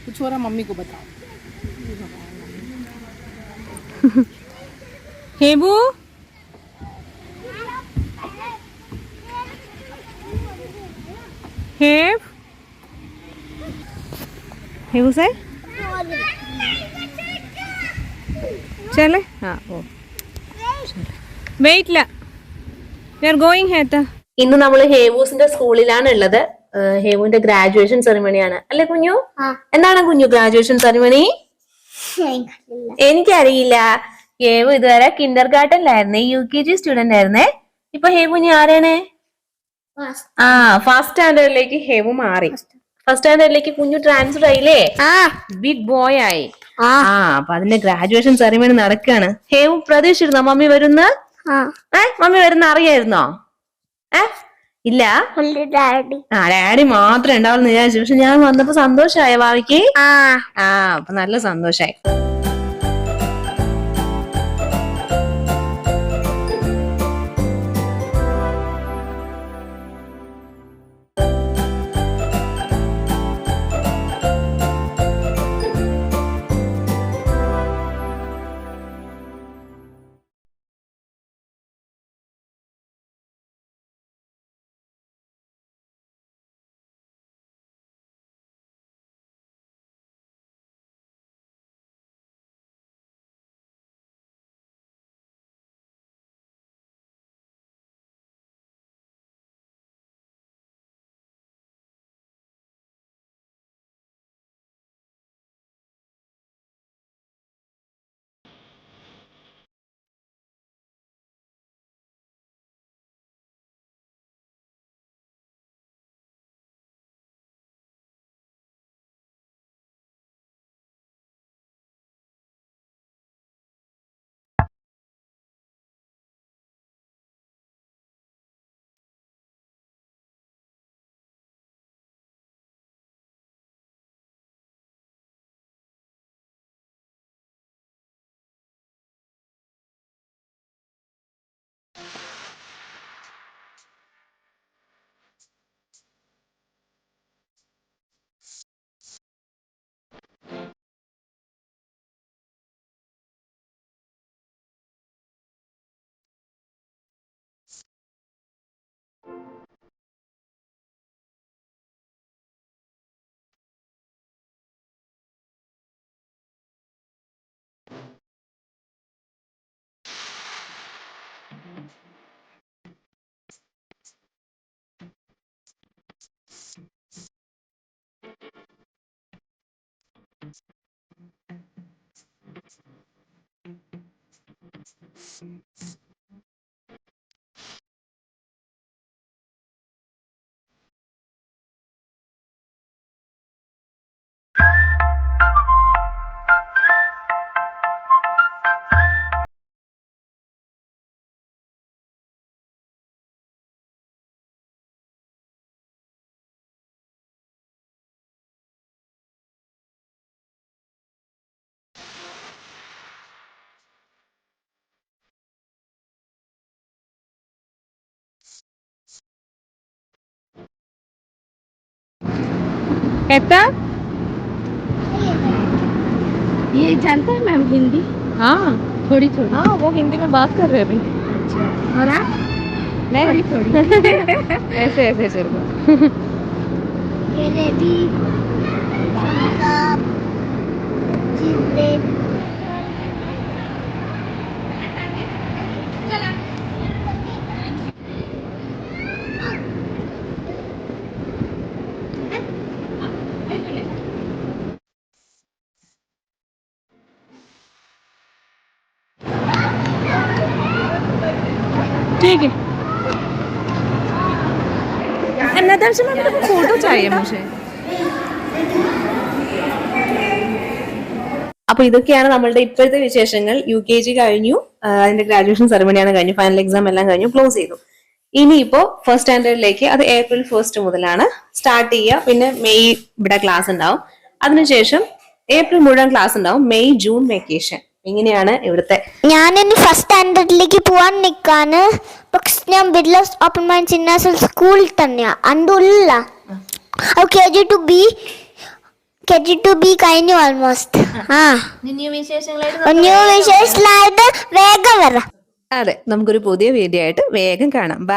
कुछ हो रहा मम्मी को बताओ। हेबू हेब हेबू से चले हाँ ओ വെയിറ്റ് ഇല്ല വി ആർ ഗോയിങ് ഹേത്ത. ഇന്ന് നമ്മൾ ഹേവൂസിന്റെ സ്കൂളിലാണ് ഉള്ളത്. ഹേവുവിന്റെ ഗ്രാജുവേഷൻ സെറിമണിയാണ് അല്ലെ കുഞ്ഞു? എന്താണ് കുഞ്ഞു ഗ്രാജുവേഷൻ സെറിമണി? എനിക്കറിയില്ല. ഹേവു ഇതുവരെ കിൻഡർ ഗാർട്ടനിലായിരുന്നേ, UKG സ്റ്റുഡന്റ് ആയിരുന്നേ. ഇപ്പൊ ഹേവു ഇനി ആരാണ്? ഫസ്റ്റ് സ്റ്റാൻഡേർഡിലേക്ക് ഹേവു മാറി. ഫസ്റ്റ് സ്റ്റാൻഡേർഡിലേക്ക് കുഞ്ഞു ട്രാൻസ്ഫർ ആയില്ലേ, ബിഗ് ബോയ് ആയി. അപ്പൊ അതിന്റെ ഗ്രാജുവേഷൻ സെറിമണി നടക്കാണ്. ഹേവു പ്രതീക്ഷിച്ചിരുന്നോ മമ്മി വരുന്ന? മമ്മി വരുന്ന അറിയായിരുന്നോ? ഇല്ല, ഡാഡി മാത്രം ഉണ്ടാവുമെന്ന് വിചാരിച്ചു. പക്ഷെ ഞാൻ വന്നപ്പോ സന്തോഷായ ഭാവിക്ക്. അപ്പൊ നല്ല സന്തോഷായി. कहता ये जानता है मैम हिंदी? हाँ थोड़ी थोड़ी। हाँ वो हिंदी में बात कर रहे हैं अभी। अच्छा और आप? नहीं थोड़ी थोड़ी ऐसे ऐसे चल रहा। ये रेडी ठीक है। फोटो चाहिए मुझे। അപ്പൊ ഇതൊക്കെയാണ് നമ്മളുടെ ഇപ്പോഴത്തെ വിശേഷങ്ങൾ. UKG കഴിഞ്ഞു, അതിന്റെ ഗ്രാജുവേഷൻ സെറിമണിയാണ് കഴിഞ്ഞു, ഫൈനൽ എക്സാം എല്ലാം കഴിഞ്ഞു, ക്ലോസ് ചെയ്തു. ഇനിയിപ്പോ ഫസ്റ്റ് സ്റ്റാൻഡേർഡിലേക്ക് അത് April 1 മുതലാണ് സ്റ്റാർട്ട് ചെയ്യുക. പിന്നെ മെയ് ഇവിടെ ക്ലാസ് ഉണ്ടാവും. അതിനുശേഷം ഏപ്രിൽ മുഴുവൻ ക്ലാസ് ഉണ്ടാവും. May June vacation. ഇങ്ങനെയാണ് ഇവിടുത്തെ. ഞാൻ ഇനി ഫസ്റ്റ് സ്റ്റാൻഡേർഡിലേക്ക് പോവാൻ നിൽക്കാണ്. പക്ഷെ ഞാൻ ബിർലാസ് ഓപ്പൺ മൈൻഡ്സ് ഇന്റർനാഷണൽ സ്കൂളിൽ തന്നെയാ. അണ്ടുള്ള KG to B KG2B കഴിഞ്ഞു ഓൾമോസ്റ്റ്. ന്യൂ വിശേഷങ്ങളായിട്ട് ന്യൂ വിശേഷങ്ങളായിട്ട് വേഗം വരാം. അതെ, നമുക്കൊരു പുതിയ വീഡിയോ ആയിട്ട് വേഗം കാണാം. ബൈ.